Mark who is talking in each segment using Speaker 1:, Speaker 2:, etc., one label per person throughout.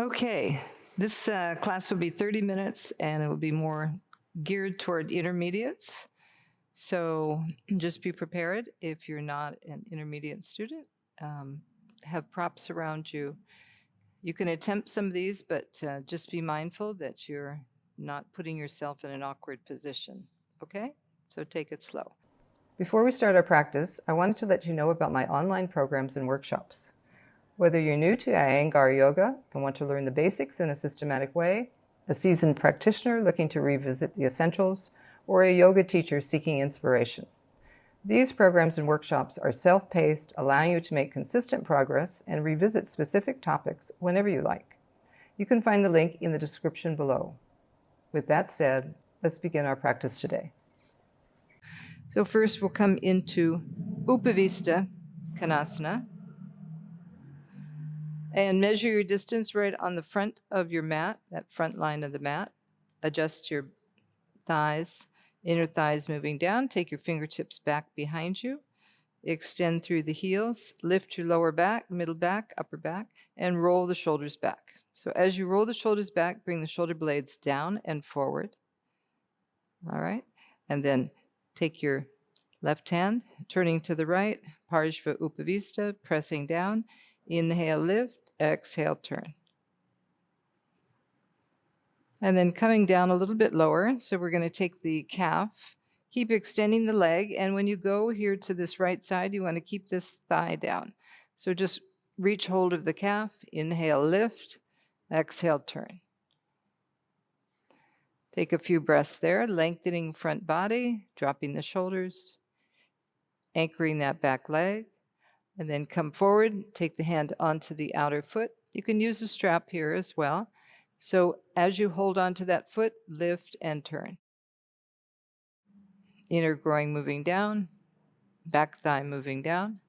Speaker 1: Okay, this class will be 30 minutes and it will be more geared toward intermediates. So just be prepared if you're not an intermediate student. Have props around you. You can attempt some of these, but just be mindful that you're not putting yourself in an awkward position. Okay? So take it slow.
Speaker 2: Before we start our practice, I wanted to let you know about my online programs and workshops. Whether you're new to Iyengar yoga and want to learn the basics in a systematic way, a seasoned practitioner looking to revisit the essentials, or a yoga teacher seeking inspiration. These programs and workshops are self-paced, allowing you to make consistent progress and revisit specific topics whenever you like. You can find the link in the description below. With that said, let's begin our practice today.
Speaker 1: So first we'll come into Upavistha Konasana. And measure your distance right on the front of your mat, that front line of the mat. Adjust your thighs, inner thighs moving down. Take your fingertips back behind you. Extend through the heels. Lift your lower back, middle back, upper back, and roll the shoulders back. So as you roll the shoulders back, bring the shoulder blades down and forward. All right. And then take your left hand, turning to the right, Parivrtta Upavistha, pressing down. Inhale, lift, exhale, turn. And then coming down a little bit lower. So we're going to take the calf, keep extending the leg. And when you go here to this right side, you want to keep this thigh down. So just reach hold of the calf, inhale, lift, exhale, turn. Take a few breaths there, lengthening front body, dropping the shoulders, anchoring that back leg. And then come forward, take the hand onto the outer foot. You can use a strap here as well. So as you hold onto that foot, lift and turn. Inner groin moving down, back thigh moving down.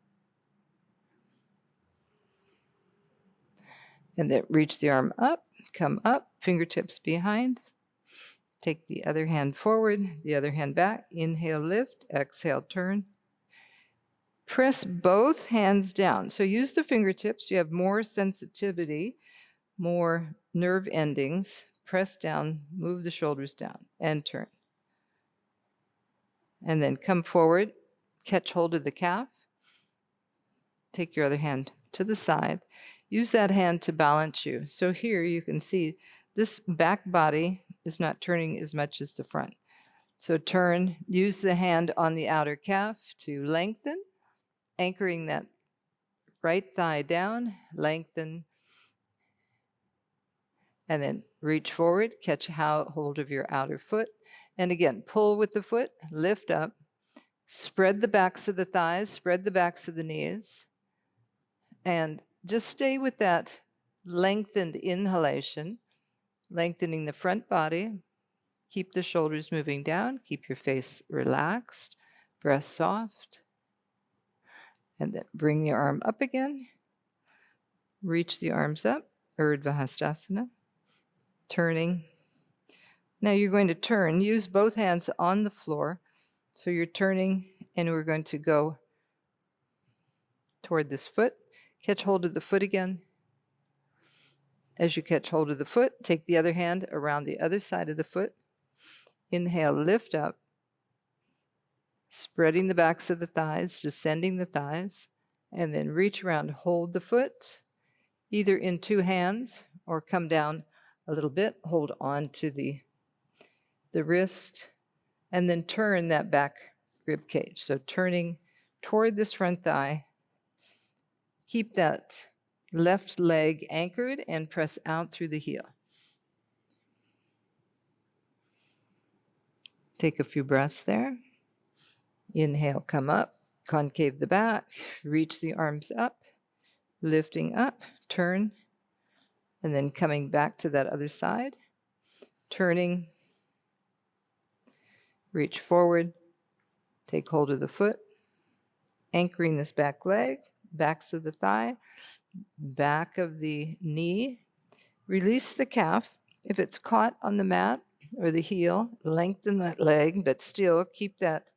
Speaker 1: And then reach the arm up, come up, fingertips behind. Take the other hand forward, the other hand back. Inhale, lift, exhale, turn. Press both hands down. So use the fingertips. You have more sensitivity, more nerve endings. Press down, move the shoulders down, and turn. And then come forward, catch hold of the calf. Take your other hand to the side. Use that hand to balance you. So here you can see this back body is not turning as much as the front. So turn, use the hand on the outer calf to lengthen, anchoring that right thigh down, lengthen, and then reach forward, catch hold of your outer foot. And again, pull with the foot, lift up, spread the backs of the thighs, spread the backs of the knees, and just stay with that lengthened inhalation, lengthening the front body. Keep the shoulders moving down, keep your face relaxed, breath soft. And then bring the arm up again. Reach the arms up, Ardha Padma, turning. Now you're going to turn, use both hands on the floor. So you're turning, and we're going to go toward this foot. Catch hold of the foot again. As you catch hold of the foot, take the other hand around the other side of the foot. Inhale, lift up, spreading the backs of the thighs, descending the thighs, and then reach around, hold the foot, either in two hands or come down a little bit, hold on to the wrist, and then turn that back rib cage. So turning toward this front thigh, keep that left leg anchored and press out through the heel. Take a few breaths there. Inhale, come up, concave the back, reach the arms up, lifting up, turn, and then coming back to that other side, turning, reach forward, take hold of the foot, anchoring this back leg, backs of the thigh, back of the knee. Release the calf. If it's caught on the mat or the heel, lengthen that leg, but still keep that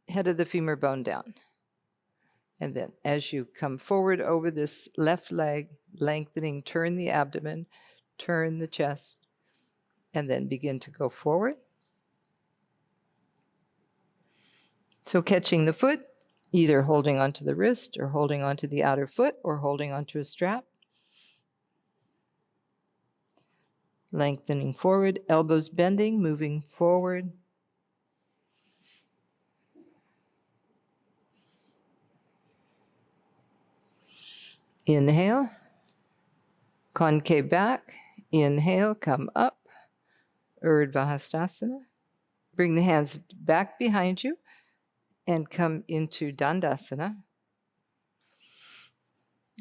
Speaker 1: head of the femur bone down. And then as you come forward over this left leg, lengthening, turn the abdomen, turn the chest, and then begin to go forward. So catching the foot, either holding onto the wrist or holding onto the outer foot or holding onto a strap. Lengthening forward, elbows bending, moving forward. Inhale, concave back. Inhale, come up. Urdhva Hastasana. Bring the hands back behind you and come into Dandasana.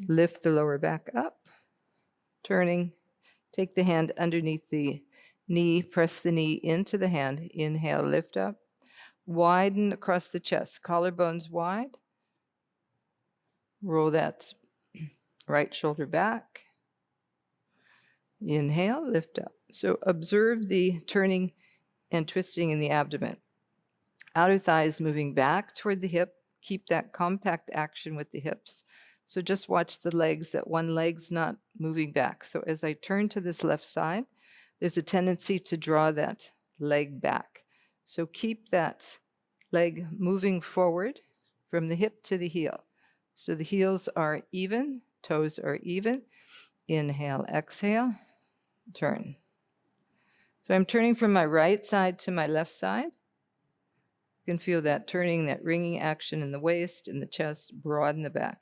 Speaker 1: Lift the lower back up. Turning, take the hand underneath the knee, press the knee into the hand. Inhale, lift up. Widen across the chest, collarbones wide. Roll that right shoulder back. Inhale, lift up. So observe the turning and twisting in the abdomen. Outer thighs moving back toward the hip. Keep that compact action with the hips. So just watch the legs, that one leg's not moving back. So as I turn to this left side, there's a tendency to draw that leg back. So keep that leg moving forward from the hip to the heel. So the heels are even, toes are even. Inhale, exhale, turn. So I'm turning from my right side to my left side. You can feel that turning, that ringing action in the waist, in the chest, broaden the back.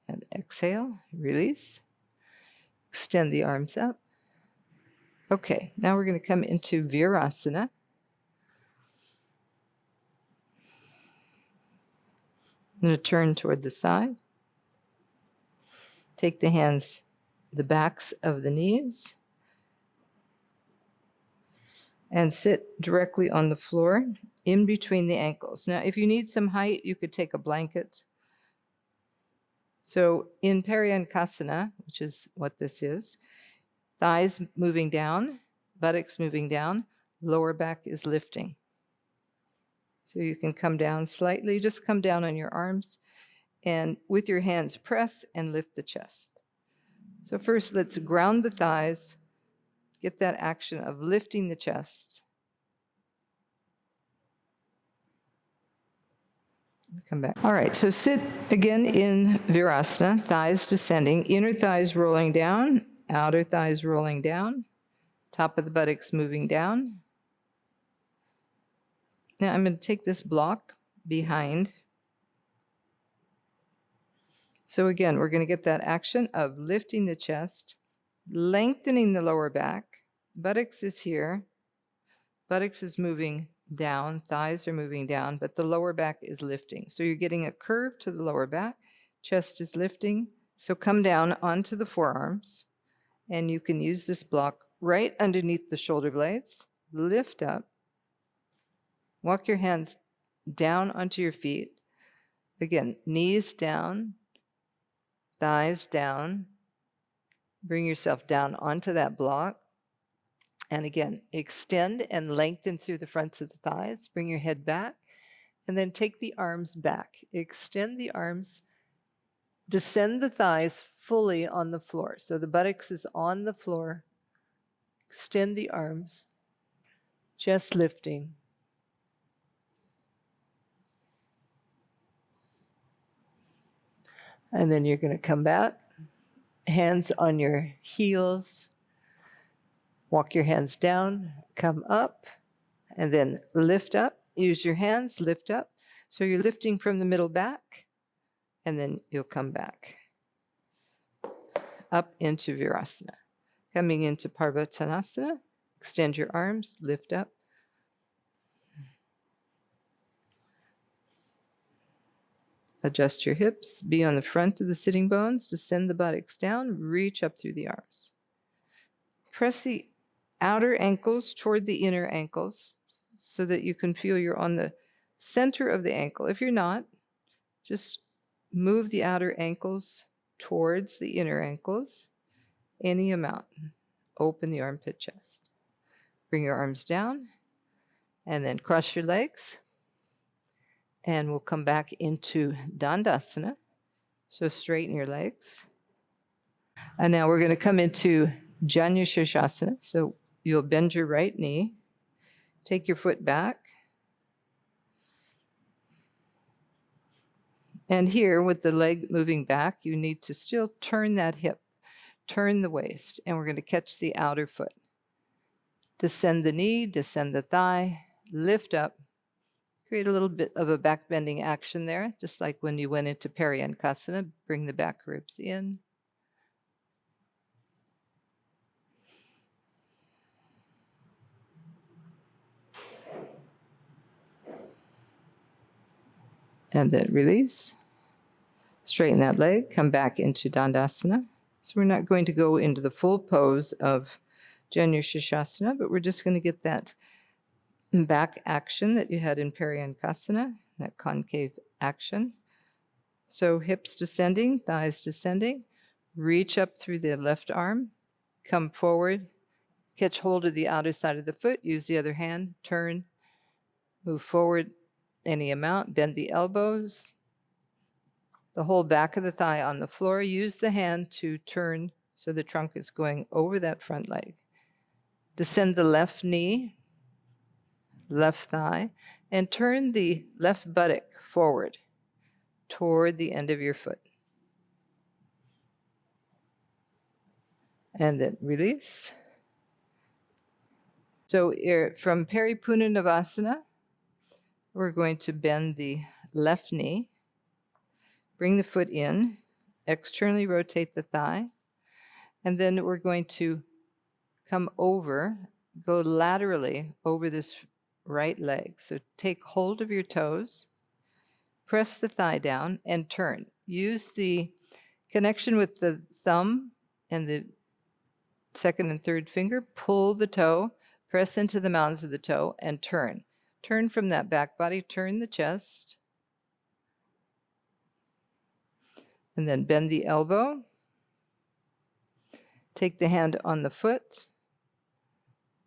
Speaker 1: And exhale, release. Extend the arms up. Okay, now we're going to come into Virasana. I'm going to turn toward the side. Take the hands, the backs of the knees, and sit directly on the floor in between the ankles. Now, if you need some height, you could take a blanket. So in Paryankasana, which is what this is, thighs moving down, buttocks moving down, lower back is lifting. So you can come down slightly, just come down on your arms, and with your hands press and lift the chest. So first, let's ground the thighs, get that action of lifting the chest. Come back. All right, so sit again in Virasana, thighs descending, inner thighs rolling down, outer thighs rolling down, top of the buttocks moving down. Now I'm going to take this block behind. So again, we're going to get that action of lifting the chest, lengthening the lower back. Buttocks is here. Buttocks is moving down, thighs are moving down, but the lower back is lifting. So you're getting a curve to the lower back, chest is lifting. So come down onto the forearms, and you can use this block right underneath the shoulder blades. Lift up. Walk your hands down onto your feet. Again, knees down, thighs down. Bring yourself down onto that block. And again, extend and lengthen through the fronts of the thighs. Bring your head back. And then take the arms back. Extend the arms. Descend the thighs fully on the floor. So the buttocks is on the floor. Extend the arms. Chest lifting. And then you're going to come back. Hands on your heels. Walk your hands down. Come up. And then lift up. Use your hands. Lift up. So you're lifting from the middle back. And then you'll come back up into Virasana. Coming into Parivrtta. Extend your arms, lift up. Adjust your hips, be on the front of the sitting bones, descend the buttocks down, reach up through the arms. Press the outer ankles toward the inner ankles so that you can feel you're on the center of the ankle. If you're not, just move the outer ankles towards the inner ankles, any amount. Open the armpit chest. Bring your arms down, and then cross your legs. And we'll come back into Dandasana. So straighten your legs. And now we're going to come into Janu Sirsasana. So you'll bend your right knee, take your foot back. And here, with the leg moving back, you need to still turn that hip, turn the waist, and we're going to catch the outer foot. Descend the knee, descend the thigh, lift up. Create a little bit of a back bending action there, just like when you went into Paryankasana. Bring the back ribs in. And then release. Straighten that leg, come back into Dandasana. So we're not going to go into the full pose of Janu Sirsasana, but we're just going to get that back action that you had in Paryankasana, that concave action. So hips descending, thighs descending. Reach up through the left arm, come forward, catch hold of the outer side of the foot, use the other hand, turn, move forward any amount, bend the elbows, the whole back of the thigh on the floor. Use the hand to turn so the trunk is going over that front leg. Descend the left knee, left thigh, and turn the left buttock forward toward the end of your foot. And then release. So from Parivrtta Navasana, we're going to bend the left knee, bring the foot in, externally rotate the thigh, and then we're going to come over, go laterally over this right leg. So take hold of your toes, press the thigh down, and turn. Use the connection with the thumb and the second and third finger, pull the toe, press into the mounds of the toe, and turn. Turn from that back body, turn the chest, and then bend the elbow. Take the hand on the foot,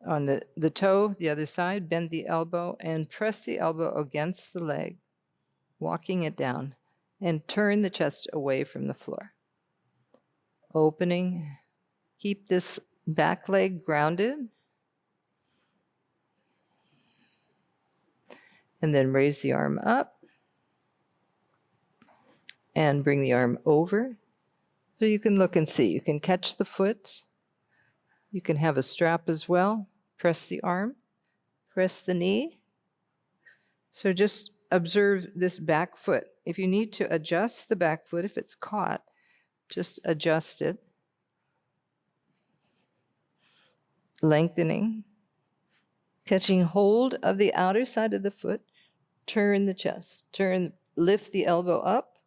Speaker 1: on the toe, the other side, bend the elbow, and press the elbow against the leg, walking it down, and turn the chest away from the floor. Opening, keep this back leg grounded, and then raise the arm up, and bring the arm over. So you can look and see. You can catch the foot. You can have a strap as well. Press the arm, press the knee. So just observe this back foot. If you need to adjust the back foot, if it's caught, just adjust it. Lengthening. Catching hold of the outer side of the foot. Turn the chest. Lift the elbow up.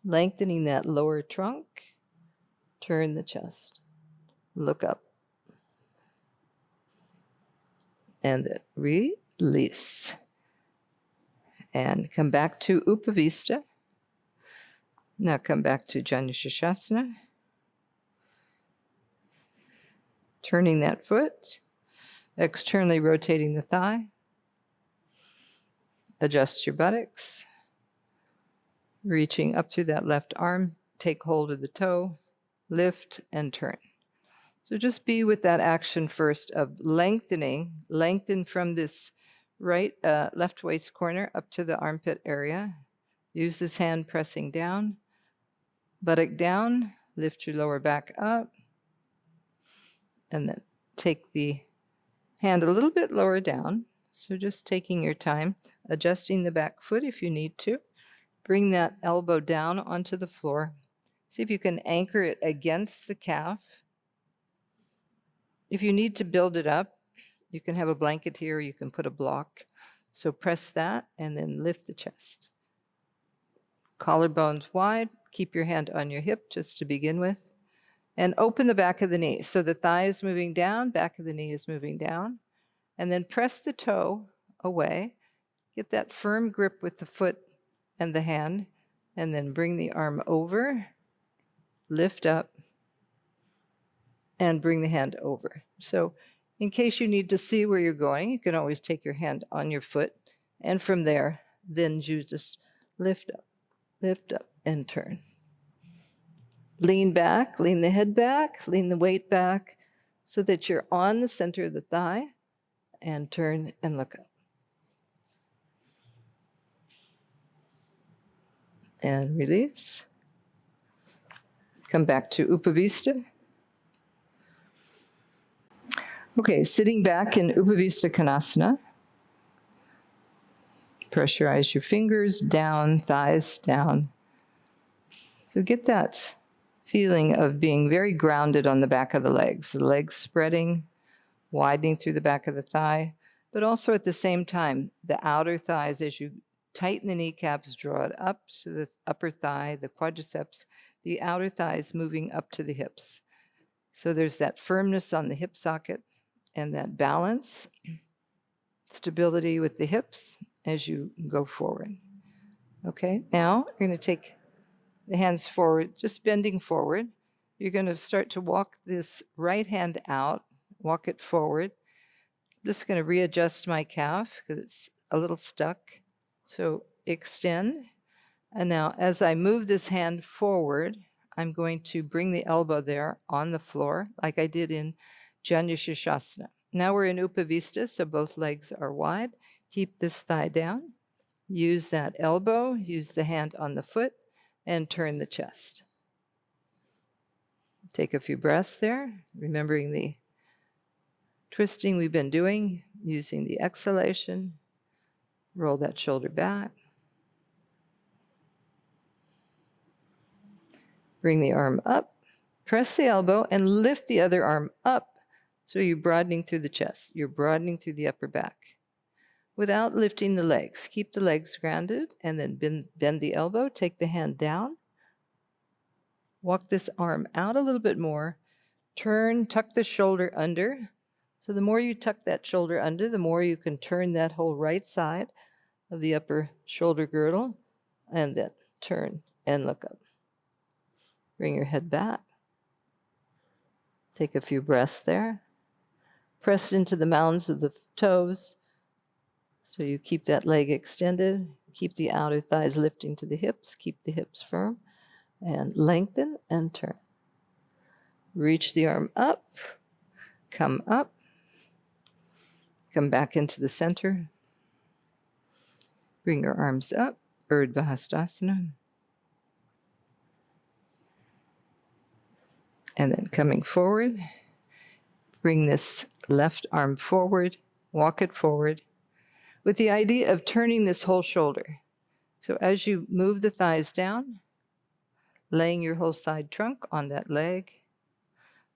Speaker 1: Lengthening that lower trunk. Turn the chest. Look up. And then release. And come back to Upavistha. Now come back to Janu Sirsasana. Turning that foot, externally rotating the thigh. Adjust your buttocks. Reaching up through that left arm, take hold of the toe, lift and turn. So just be with that action first of lengthening. Lengthen from this left waist corner up to the armpit area. Use this hand pressing down, buttock down, lift your lower back up, and then take the hand a little bit lower down. So just taking your time, adjusting the back foot if you need to. Bring that elbow down onto the floor. See if you can anchor it against the calf. If you need to build it up, you can have a blanket here, you can put a block. So press that and then lift the chest. Collarbones wide, keep your hand on your hip just to begin with. And open the back of the knee. So the thigh is moving down, back of the knee is moving down. And then press the toe away. Get that firm grip with the foot and the hand. And then bring the arm over, lift up, and bring the hand over. So in case you need to see where you're going, you can always take your hand on your foot And from there, then you just lift up, and turn. Lean back, lean the head back, lean the weight back so that you're on the center of the thigh, and turn and look up. And release. Come back to Upavistha. Okay, sitting back in Upavistha Konasana. Pressurize your fingers down, thighs down. So get that feeling of being very grounded on the back of the legs. The legs spreading, widening through the back of the thigh, but also at the same time, the outer thighs, as you tighten the kneecaps, draw it up to the upper thigh, the quadriceps, the outer thighs moving up to the hips. So there's that firmness on the hip socket and that balance, stability with the hips as you go forward. Okay, now you're going to take the hands forward, just bending forward. You're going to start to walk this right hand out, walk it forward. I'm just going to readjust my calf because it's a little stuck. So extend. And now as I move this hand forward, I'm going to bring the elbow there on the floor like I did in Janu Sirsasana. Now we're in Upavistha, so both legs are wide. Keep this thigh down. Use that elbow, use the hand on the foot, and turn the chest. Take a few breaths there, remembering the twisting we've been doing, using the exhalation. Roll that shoulder back. Bring the arm up, press the elbow, and lift the other arm up. So you're broadening through the chest. You're broadening through the upper back without lifting the legs. Keep the legs grounded, and then bend the elbow. Take the hand down. Walk this arm out a little bit more. Turn, tuck the shoulder under. So the more you tuck that shoulder under, the more you can turn that whole right side of the upper shoulder girdle, and then turn and look up. Bring your head back. Take a few breaths there. Press into the mounds of the toes. So you keep that leg extended. Keep the outer thighs lifting to the hips. Keep the hips firm. And lengthen and turn. Reach the arm up. Come up. Come back into the center. Bring your arms up. Ardha Padma. And then coming forward, bring this left arm forward, walk it forward, with the idea of turning this whole shoulder. So as you move the thighs down, laying your whole side trunk on that leg,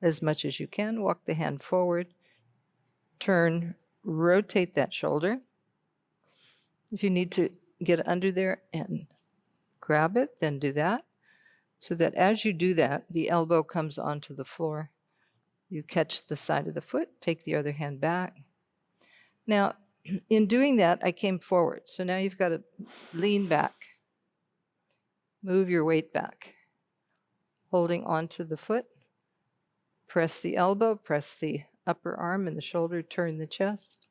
Speaker 1: as much as you can, walk the hand forward, turn, rotate that shoulder. If you need to get under there and grab it, then do that. So that as you do that, the elbow comes onto the floor. You catch the side of the foot, take the other hand back. Now, in doing that, I came forward. So now you've got to lean back. Move your weight back. Holding onto the foot. Press the elbow, press the upper arm and the shoulder, turn the chest,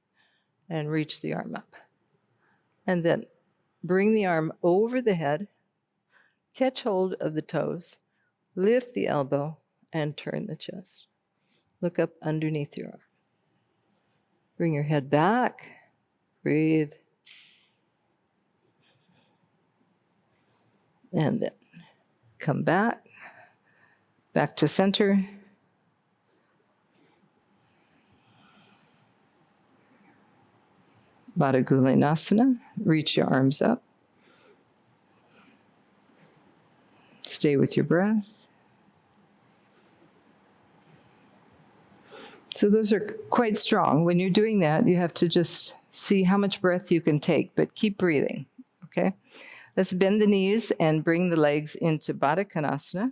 Speaker 1: and reach the arm up. And then bring the arm over the head, catch hold of the toes, lift the elbow, and turn the chest. Look up underneath your arm. Bring your head back. Breathe. And then come back to center. Padangusthasana. Reach your arms up. Stay with your breath. So those are quite strong. When you're doing that, you have to just see how much breath you can take, but keep breathing, okay? Let's bend the knees and bring the legs into Baddha Konasana.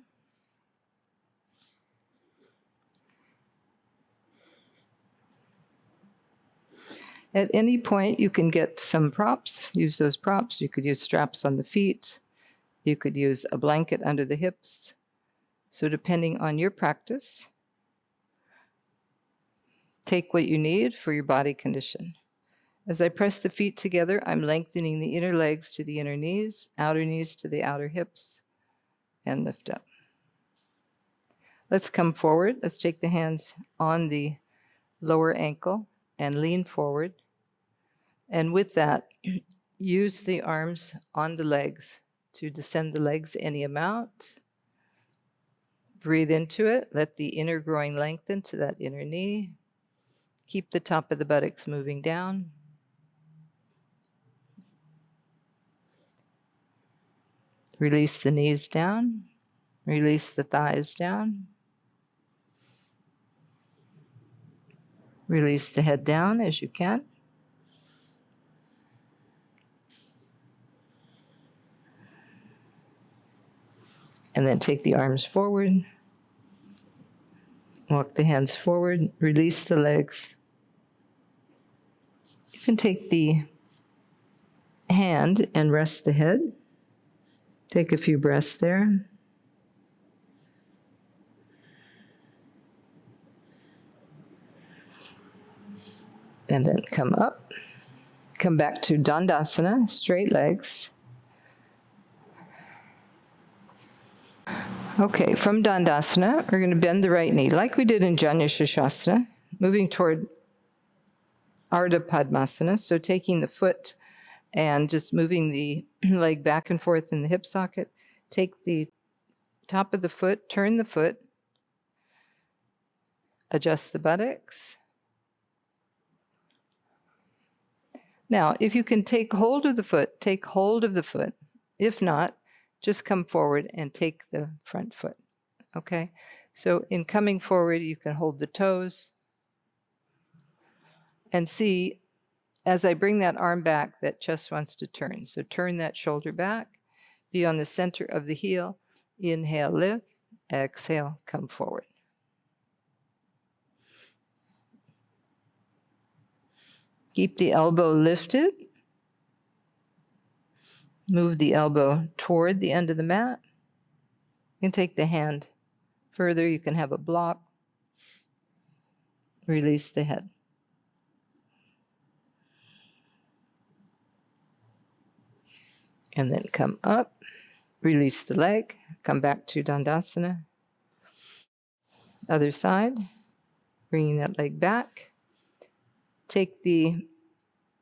Speaker 1: At any point, you can get some props, use those props. You could use straps on the feet. You could use a blanket under the hips. So depending on your practice, take what you need for your body condition. As I press the feet together, I'm lengthening the inner legs to the inner knees to the outer hips, and lift up. Let's come forward. Let's take the hands on the lower ankle and lean forward. And with that, use the arms on the legs to descend the legs any amount. Breathe into it. Let the inner groin lengthen to that inner knee. Keep the top of the buttocks moving down. Release the knees down. Release the thighs down. Release the head down as you can. And then take the arms forward. Walk the hands forward. Release the legs. You can take the hand and rest the head. Take a few breaths there. And then come up. Come back to Dandasana, straight legs. Okay, from Dandasana, we're going to bend the right knee, like we did in Janu Sirsasana, moving toward Ardha Padmasana. So taking the foot and just moving the leg back and forth in the hip socket. Take the top of the foot, turn the foot, adjust the buttocks. Now, if you can take hold of the foot, take hold of the foot. If not, just come forward and take the front foot, okay? So in coming forward, you can hold the toes and see, as I bring that arm back, that chest wants to turn. So turn that shoulder back, be on the center of the heel. Inhale, lift. Exhale, come forward. Keep the elbow lifted. Move the elbow toward the end of the mat. You can take the hand further. You can have a block. Release the head. And then come up. Release the leg. Come back to Dandasana. Other side. Bringing that leg back. Take the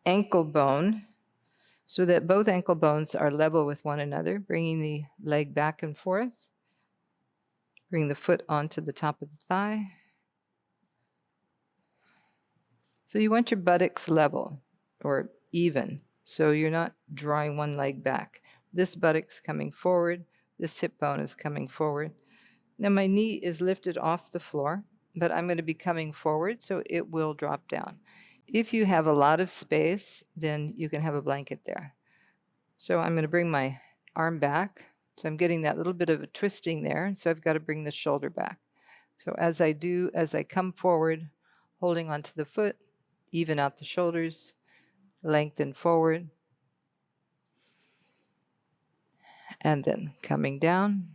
Speaker 1: ankle bone so that both ankle bones are level with one another, bringing the leg back and forth. Bring the foot onto the top of the thigh. So you want your buttocks level or even, so you're not drawing one leg back. This buttock's coming forward, this hip bone is coming forward. Now my knee is lifted off the floor, but I'm going to be coming forward, so it will drop down. If you have a lot of space, then you can have a blanket there. So I'm going to bring my arm back. So I'm getting that little bit of a twisting there. So I've got to bring the shoulder back. So as I come forward, holding onto the foot, even out the shoulders, lengthen forward, and then coming down.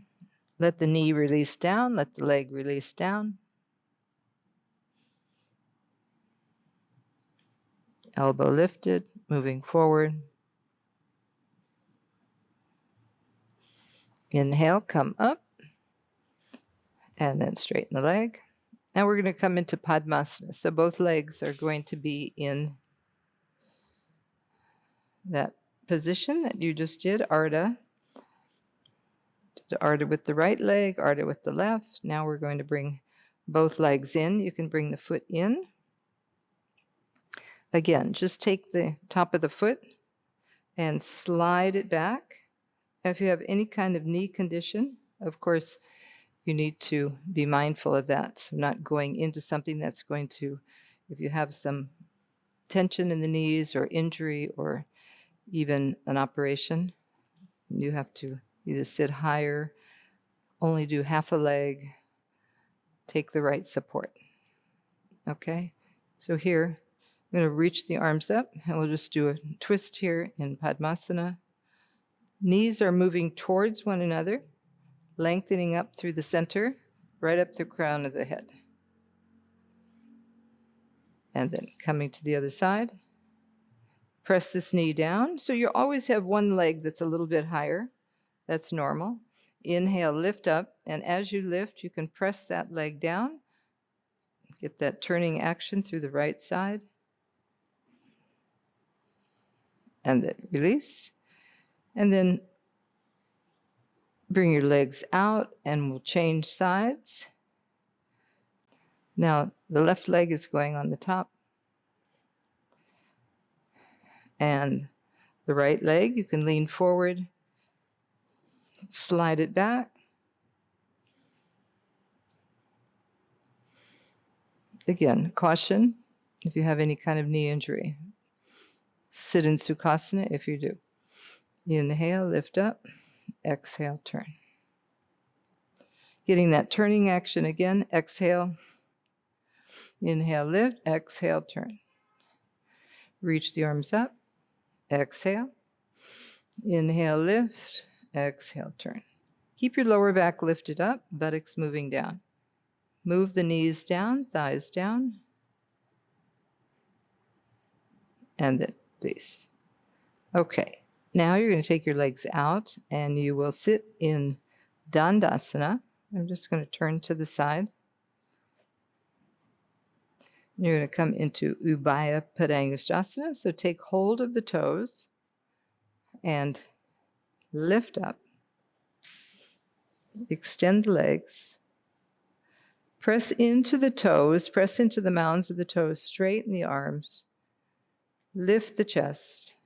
Speaker 1: Let the knee release down, let the leg release down. Elbow lifted, moving forward. Inhale, come up, and then straighten the leg. Now we're going to come into Padmasana. So both legs are going to be in that position that you just did, Ardha. Ardha with the right leg, Ardha with the left. Now we're going to bring both legs in. You can bring the foot in. Again, just take the top of the foot and slide it back. If you have any kind of knee condition, of course, you need to be mindful of that. So not going into something that's going to, if you have some tension in the knees or injury or even an operation, you have to either sit higher, only do half a leg, take the right support. Okay, so here, I'm going to reach the arms up and we'll just do a twist here in Padmasana. Knees are moving towards one another, lengthening up through the center, right up the crown of the head. And then coming to the other side. Press this knee down. So you always have one leg that's a little bit higher. That's normal. Inhale, lift up. And as you lift, you can press that leg down. Get that turning action through the right side. And then release. And then bring your legs out and we'll change sides. Now the left leg is going on the top. And the right leg, you can lean forward, slide it back. Again, caution if you have any kind of knee injury. Sit in Sukhasana if you do. Inhale, lift up. Exhale, turn. Getting that turning action again. Exhale. Inhale, lift. Exhale, turn. Reach the arms up. Exhale. Inhale, lift. Exhale, turn. Keep your lower back lifted up, buttocks moving down. Move the knees down, thighs down. And then release. Okay, now you're going to take your legs out and you will sit in Dandasana. I'm just going to turn to the side. You're going to come into Ubhaya Padangusthasana. So take hold of the toes and lift up. Extend the legs. Press into the toes, press into the mounds of the toes, straighten the arms. Lift the chest.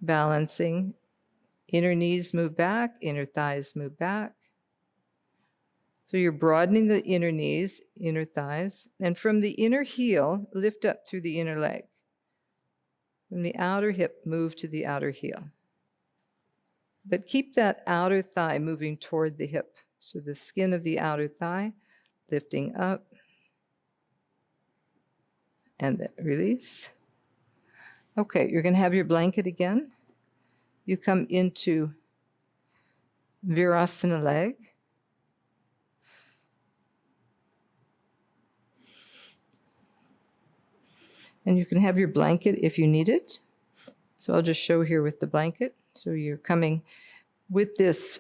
Speaker 1: Balancing. Inner knees move back, inner thighs move back. So you're broadening the inner knees, inner thighs, and from the inner heel, lift up through the inner leg. From the outer hip, move to the outer heel. But keep that outer thigh moving toward the hip. So the skin of the outer thigh, lifting up, and then release. Okay, you're going to have your blanket again. You come into Virasana leg. And you can have your blanket if you need it. So I'll just show here with the blanket. So you're coming with this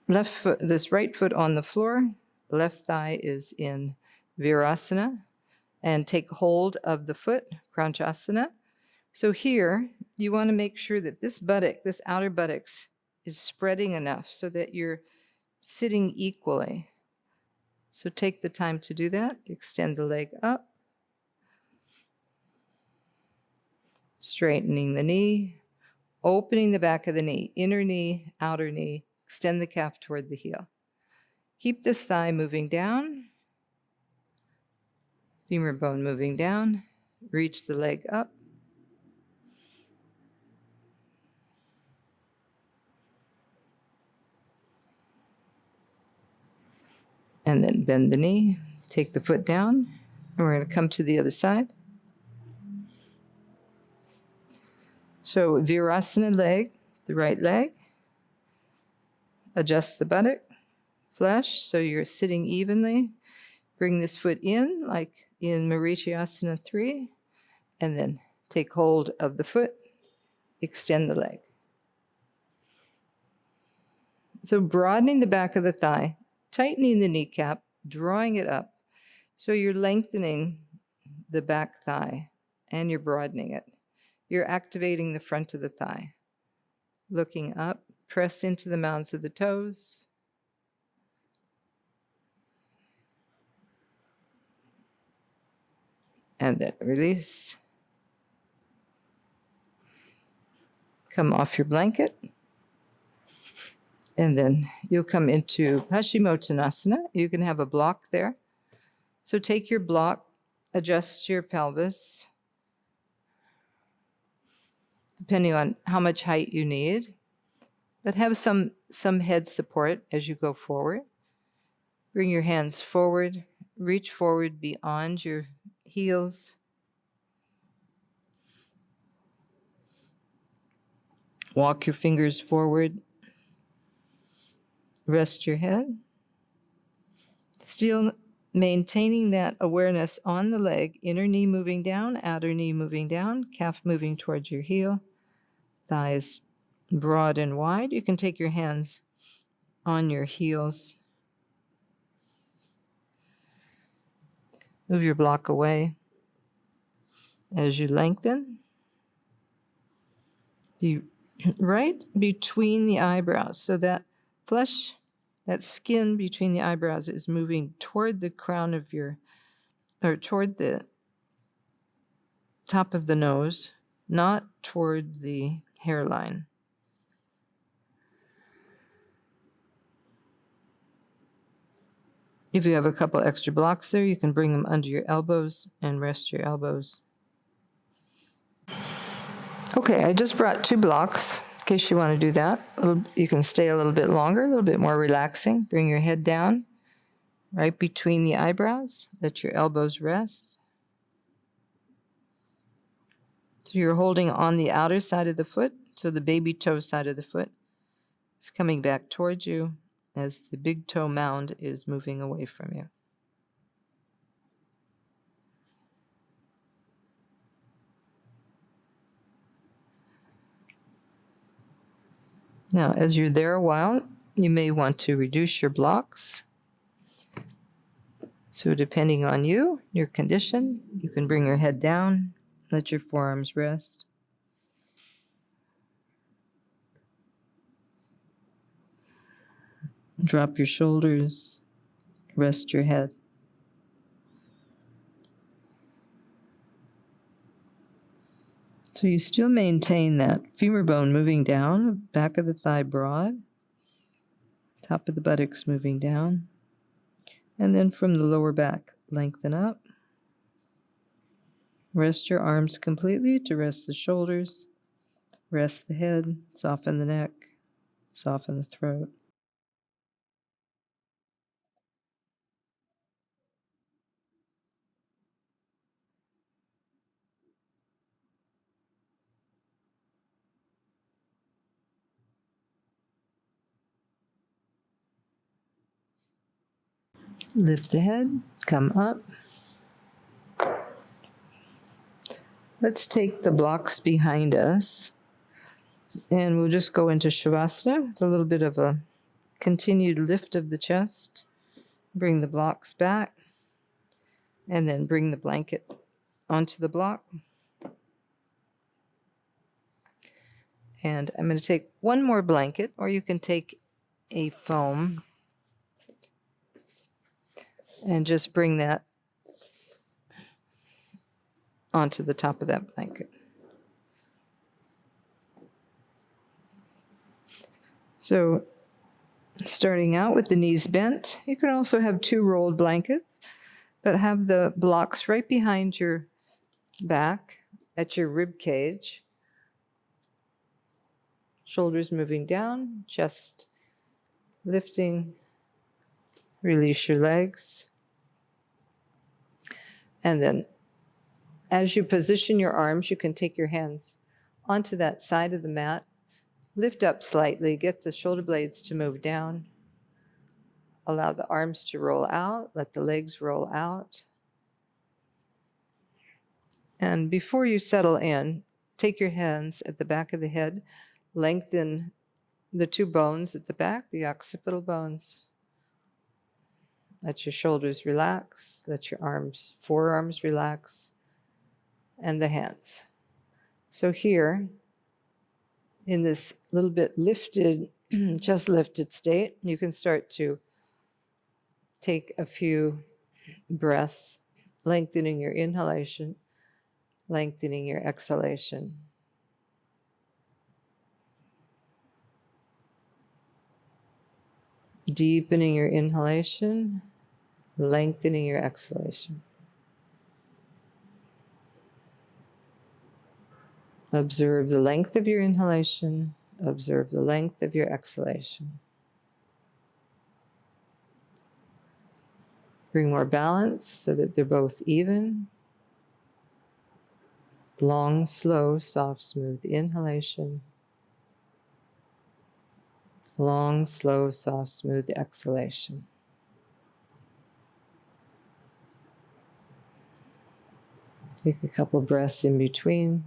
Speaker 1: left foot, this right foot on the floor, left thigh is in Virasana, and take hold of the foot, Krounchasana. So here, you want to make sure that this buttock, this outer buttocks, is spreading enough so that you're sitting equally. So take the time to do that. Extend the leg up. Straightening the knee, opening the back of the knee, inner knee, outer knee, extend the calf toward the heel. Keep this thigh moving down, femur bone moving down, reach the leg up. And then bend the knee, take the foot down, and we're going to come to the other side. So Virasana leg, the right leg. Adjust the buttock, flesh, so you're sitting evenly. Bring this foot in, like in Marichyasana 3, and then take hold of the foot, extend the leg. So broadening the back of the thigh, tightening the kneecap, drawing it up. So you're lengthening the back thigh and you're broadening it. You're activating the front of the thigh. Looking up, press into the mounds of the toes. And then release. Come off your blanket. And then you'll come into Paschimottanasana. You can have a block there. So take your block, adjust your pelvis, depending on how much height you need, but have some head support as you go forward. Bring your hands forward, reach forward beyond your heels. Walk your fingers forward. Rest your head. Still maintaining that awareness on the leg, inner knee moving down, outer knee moving down, calf moving towards your heel, thighs broad and wide. You can take your hands on your heels. Move your block away as you lengthen. Right between the eyebrows. So that flesh, that skin between the eyebrows is moving toward the crown of your, or toward the top of the nose, not toward the hairline. If you have a couple extra blocks there, you can bring them under your elbows and rest your elbows. Okay, I just brought 2 blocks in case you want to do that. You can stay a little bit longer, a little bit more relaxing. Bring your head down right between the eyebrows. Let your elbows rest. So you're holding on the outer side of the foot, so the baby toe side of the foot is coming back towards you as the big toe mound is moving away from you. Now, as you're there a while, you may want to reduce your blocks. So depending on you, your condition, you can bring your head down, let your forearms rest. Drop your shoulders, rest your head. So you still maintain that femur bone moving down, back of the thigh broad, top of the buttocks moving down, and then from the lower back, lengthen up. Rest your arms completely to rest the shoulders, rest the head, soften the neck, soften the throat. Lift the head, come up. Let's take the blocks behind us and we'll just go into Savasana with a little bit of a continued lift of the chest. Bring the blocks back and then bring the blanket onto the block. And I'm going to take one more blanket, or you can take a foam and just bring that onto the top of that blanket. So starting out with the knees bent, you can also have 2 rolled blankets, but have the blocks right behind your back at your rib cage. Shoulders moving down, chest lifting. Release your legs. And then as you position your arms, you can take your hands onto that side of the mat. Lift up slightly, get the shoulder blades to move down. Allow the arms to roll out, let the legs roll out. And before you settle in, take your hands at the back of the head, lengthen the 2 bones at the back, the occipital bones. Let your shoulders relax, let your forearms relax, and the hands. So here, in this little bit lifted, just lifted state, you can start to take a few breaths, lengthening your inhalation, lengthening your exhalation. Deepening your inhalation, lengthening your exhalation. Observe the length of your inhalation, observe the length of your exhalation. Bring more balance so that they're both even. Long, slow, soft, smooth inhalation. Long, slow, soft, smooth exhalation. Take a couple breaths in between,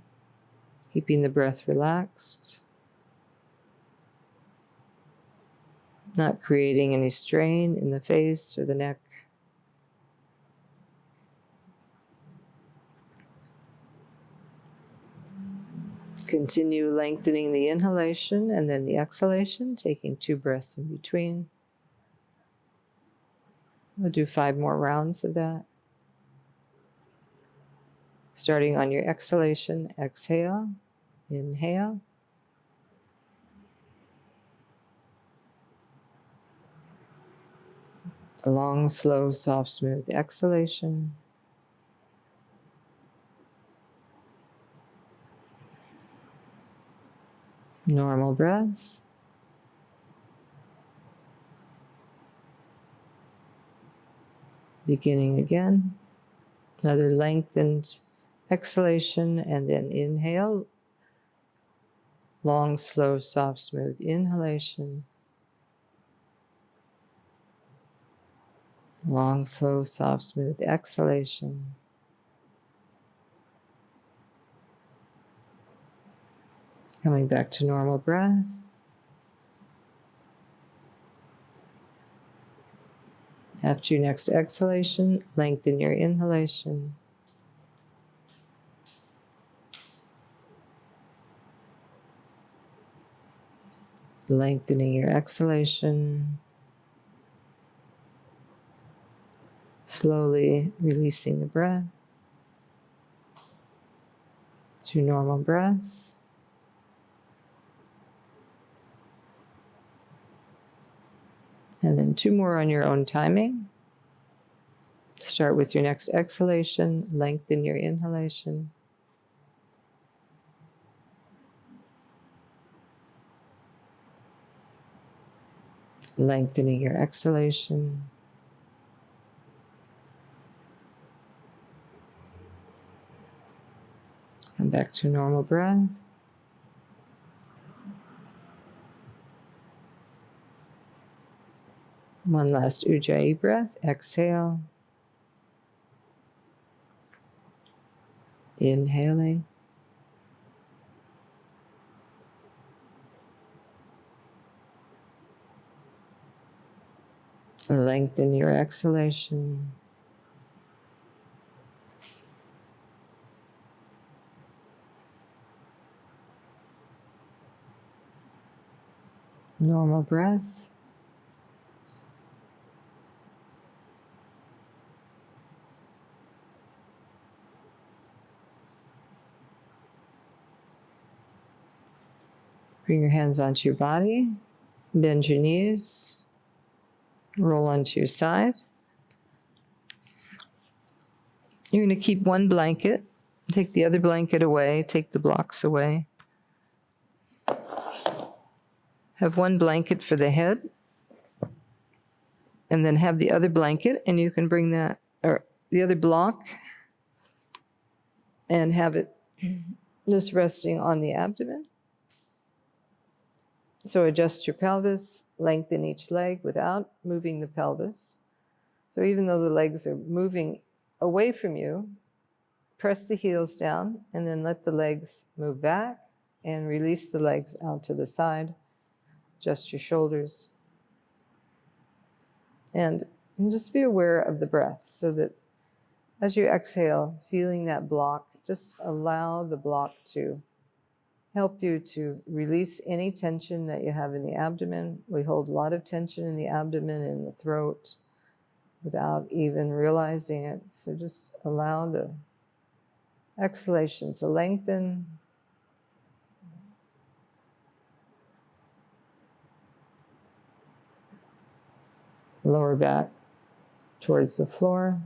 Speaker 1: keeping the breath relaxed, not creating any strain in the face or the neck. Continue lengthening the inhalation and then the exhalation, taking 2 breaths in between. We'll do 5 more rounds of that. Starting on your exhalation, exhale, inhale. A long, slow, soft, smooth exhalation. Normal breaths. Beginning again. Another lengthened exhalation and then inhale. Long, slow, soft, smooth inhalation. Long, slow, soft, smooth exhalation. Coming back to normal breath. After your next exhalation, lengthen your inhalation. Lengthening your exhalation. Slowly releasing the breath to normal breaths. And then 2 more on your own timing. Start with your next exhalation, lengthen your inhalation. Lengthening your exhalation. Come back to normal breath. One last Ujjayi breath. Exhale. Inhaling. Lengthen your exhalation. Normal breath. Bring your hands onto your body. Bend your knees. Roll onto your side. You're going to keep one blanket. Take the other blanket away. Take the blocks away. Have one blanket for the head. And then have the other blanket, and you can bring that, or the other block, and have it just resting on the abdomen. So adjust your pelvis, lengthen each leg without moving the pelvis. So even though the legs are moving away from you, press the heels down and then let the legs move back and release the legs out to the side. Adjust your shoulders. And just be aware of the breath so that as you exhale, feeling that block, just allow the block to help you to release any tension that you have in the abdomen. We hold a lot of tension in the abdomen and in the throat without even realizing it. So just allow the exhalation to lengthen. Lower back towards the floor.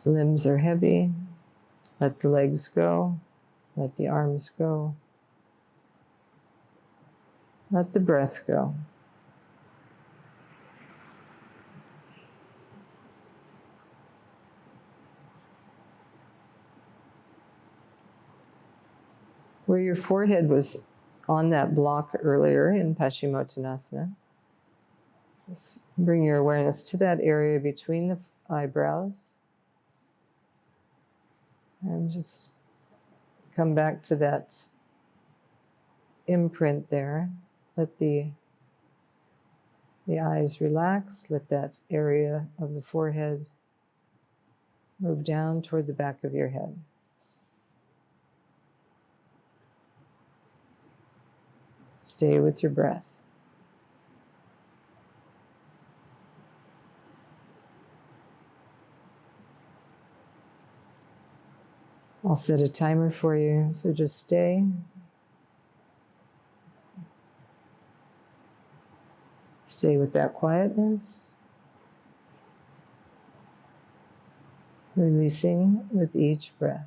Speaker 1: Limbs are heavy. Let the legs go. Let the arms go. Let the breath go. Where your forehead was on that block earlier in Paschimottanasana, just bring your awareness to that area between the eyebrows. And just come back to that imprint there. Let the eyes relax. Let that area of the forehead move down toward the back of your head. Stay with your breath. I'll set a timer for you, so just stay. Stay with that quietness, releasing with each breath.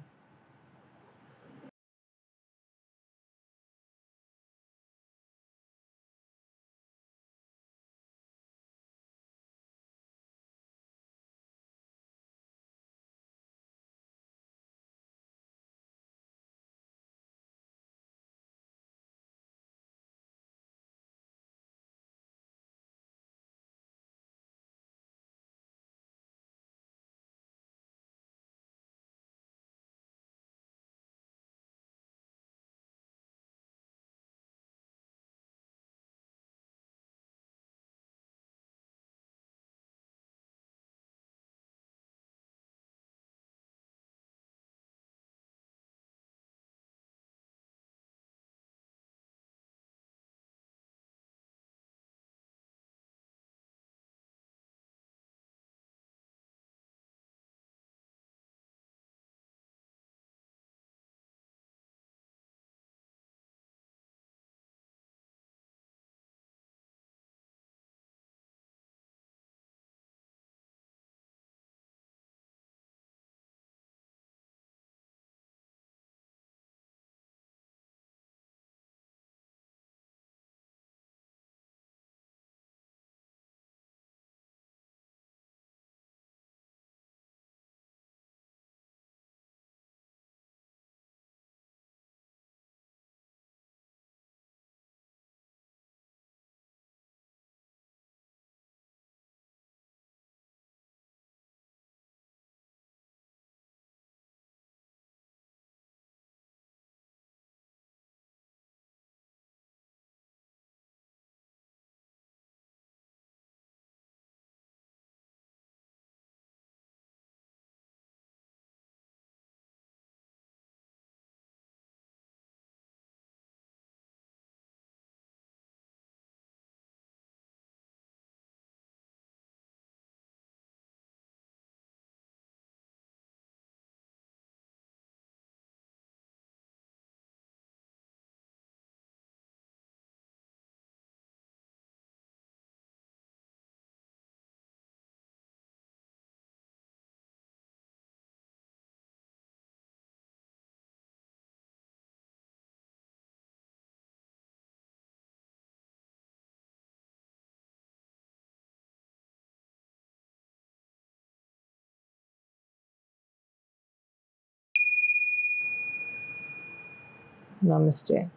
Speaker 1: Namaste.